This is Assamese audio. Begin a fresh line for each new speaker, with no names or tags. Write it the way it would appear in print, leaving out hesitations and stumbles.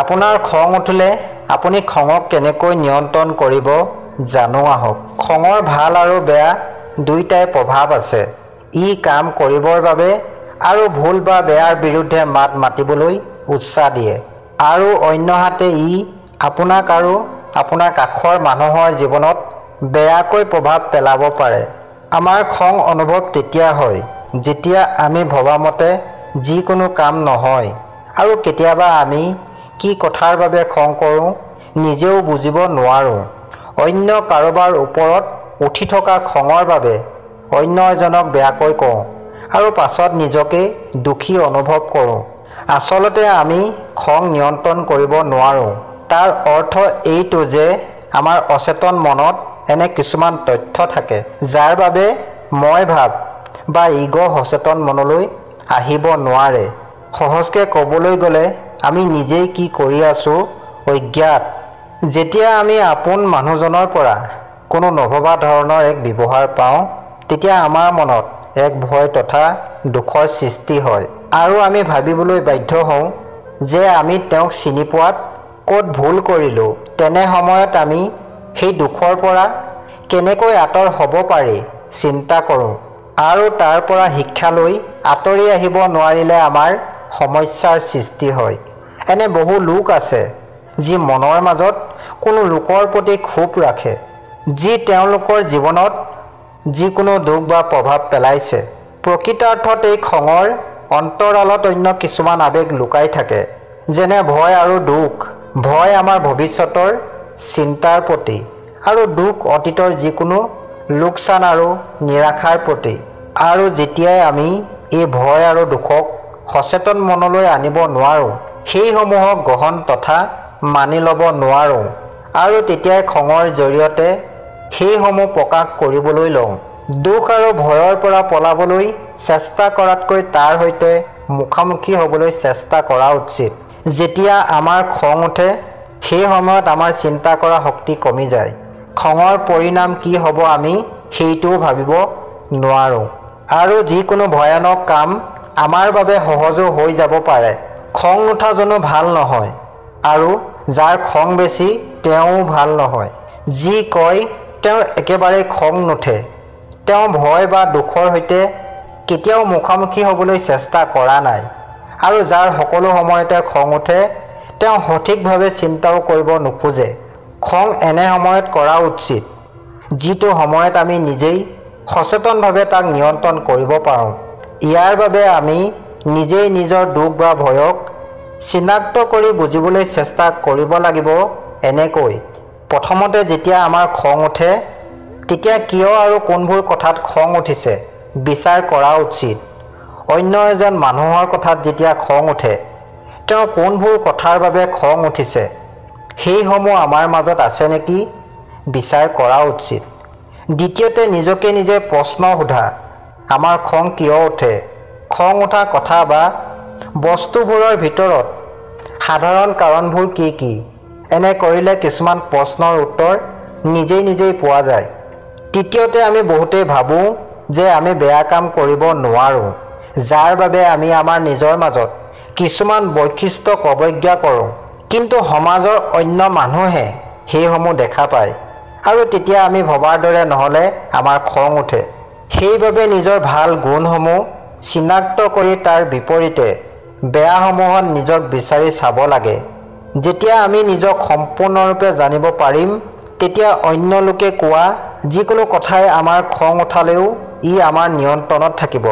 আপোনাৰ খং উঠিলে আপুনি খঙক কেনেকৈ নিয়ন্ত্ৰণ কৰিব জানো আহক। খঙৰ ভাল আৰু বেয়া দুয়োটাই প্ৰভাৱ আছে। ই কাম কৰিবৰ বাবে আৰু ভুল বা বেয়াৰ বিৰুদ্ধে মাত মাতিবলৈ উৎসাহ দিয়ে, আৰু অন্যহাতে ই আপোনাক আৰু আপোনাৰ কাষৰ মানুহৰ জীৱনত বেয়াকৈ প্ৰভাৱ পেলাব পাৰে। আমাৰ খং অনুভৱ তেতিয়া হয় যেতিয়া আমি ভবামতে যিকোনো কাম নহয়, আৰু কেতিয়াবা আমি কি কথাৰ বাবে খং কৰোঁ নিজেও বুজিব নোৱাৰোঁ। অন্য কাৰোবাৰ ওপৰত উঠি থকা খঙৰ বাবে অন্য এজনক বেয়াকৈ কওঁ আৰু পাছত নিজকে দুখী অনুভৱ কৰোঁ। আচলতে আমি খং নিয়ন্ত্ৰণ কৰিব নোৱাৰোঁ। তাৰ অৰ্থ এইটো যে আমাৰ অচেতন মনত এনে কিছুমান তথ্য থাকে যাৰ বাবে মই ভাব বা ইগ' সচেতন মনলৈ আহিব নোৱাৰে। সহজকৈ ক'বলৈ গ'লে আমি নিজেই কি কৰি আছোঁ অজ্ঞাত। যেতিয়া আমি আপোন মানুহজনৰ পৰা কোনো নভবা ধৰণৰ এক ব্যৱহাৰ পাওঁ তেতিয়া আমাৰ মনত এক ভয় তথা দুখৰ সৃষ্টি হয়, আৰু আমি ভাবিবলৈ বাধ্য হওঁ যে আমি তেওঁক চিনি পোৱাত ক'ত ভুল কৰিলোঁ। তেনে সময়ত আমি সেই দুখৰ পৰা কেনেকৈ আঁতৰ হ'ব পাৰি চিন্তা কৰোঁ, আৰু তাৰ পৰা শিক্ষা লৈ আঁতৰি আহিব নোৱাৰিলে আমাৰ সমস্যাৰ সৃষ্টি হয়। এনে বহু লোক আছে যি মনৰ মাজত কোনো লোকৰ প্ৰতি ক্ষোভ ৰাখে, যি তেওঁলোকৰ জীৱনত যিকোনো দুখ বা প্ৰভাৱ পেলাইছে। প্ৰকৃতাৰ্থত এই খঙৰ অন্তৰালত অন্য কিছুমান আৱেগ লুকাই থাকে, যেনে ভয় আৰু দুখ। ভয় আমাৰ ভৱিষ্যতৰ চিন্তাৰ প্ৰতি, আৰু দুখ অতীতৰ যিকোনো লোকচান আৰু নিৰাশাৰ প্ৰতি। আৰু যেতিয়াই আমি এই ভয় আৰু দুখক সচেতন মনলৈ আনিব নোৱাৰোঁ, সেইসমূহক গ্ৰহণ তথা মানি ল'ব নোৱাৰোঁ, আৰু তেতিয়াই খঙৰ জৰিয়তে সেইসমূহ প্ৰকাশ কৰিবলৈ লওঁ। দুখ আৰু ভয়ৰ পৰা পলাবলৈ চেষ্টা কৰাতকৈ তাৰ সৈতে মুখামুখি হ'বলৈ চেষ্টা কৰা উচিত। যেতিয়া আমাৰ খং উঠে সেই সময়ত আমাৰ চিন্তা কৰা শক্তি কমি যায়। খঙৰ পৰিণাম কি হ'ব আমি সেইটোও ভাবিব নোৱাৰোঁ, আৰু যিকোনো ভয়ানক কাম আমাৰ বাবে সহজো হৈ যাব পাৰে। খং নুঠা জনো ভাল নহয়, আৰু যাৰ খং বেছি তেওঁও ভাল নহয়। যি কয় তেওঁৰ একেবাৰে খং নুঠে, তেওঁ ভয় বা দুখৰ সৈতে কেতিয়াও মুখামুখি হ'বলৈ চেষ্টা কৰা নাই, আৰু যাৰ সকলো সময়তে খং উঠে তেওঁ সঠিকভাৱে চিন্তাও কৰিব নোখোজে। খং এনে সময়ত কৰা উচিত যিটো সময়ত আমি নিজেই সচেতনভাৱে তাক নিয়ন্ত্ৰণ কৰিব পাৰোঁ। ইয়াৰ বাবে আমি নিজেই নিজৰ দুখ বা ভয়ক চিনাক্ত কৰি বুজিবলৈ চেষ্টা কৰিব লাগিব এনেকৈ। প্ৰথমতে যেতিয়া আমাৰ খং উঠে তেতিয়া কিয় আৰু কোনবোৰ কথাত খং উঠিছে বিচাৰ কৰা উচিত। অন্য এজন মানুহৰ কথাত যেতিয়া খং উঠে তেওঁ কোনবোৰ কথাৰ বাবে খং উঠিছে সেইসমূহ আমাৰ মাজত আছে নেকি বিচাৰ কৰা উচিত। দ্বিতীয়তে নিজকে নিজে প্ৰশ্ন সোধা, আমাৰ খং কিয় উঠে? খং উঠা কথা বা বস্তুবোৰৰ ভিতৰত সাধাৰণ কাৰণবোৰ কি কি? এনে কৰিলে কিছুমান প্ৰশ্নৰ উত্তৰ নিজেই নিজেই পোৱা যায়। তৃতীয়তে আমি বহুতেই ভাবোঁ যে আমি বেয়া কাম কৰিব নোৱাৰোঁ, যাৰ বাবে আমি আমাৰ নিজৰ মাজত কিছুমান বৈশিষ্ট্যক অৱজ্ঞা কৰোঁ, কিন্তু সমাজৰ অন্য মানুহে সেইসমূহ দেখা পায়, আৰু তেতিয়া আমি ভবাৰ দৰে নহ'লে আমাৰ খং উঠে। সেইবাবে নিজৰ ভাল গুণসমূহ চিনাক্ত কৰি তাৰ বিপৰীতে বেয়াসমূহত নিজক বিচাৰি চাব লাগে। যেতিয়া আমি নিজক সম্পূৰ্ণৰূপে জানিব পাৰিম তেতিয়া অন্য লোকে কোৱা যিকোনো কথাই আমাৰ খং উঠালেও ই আমাৰ নিয়ন্ত্ৰণত থাকিব।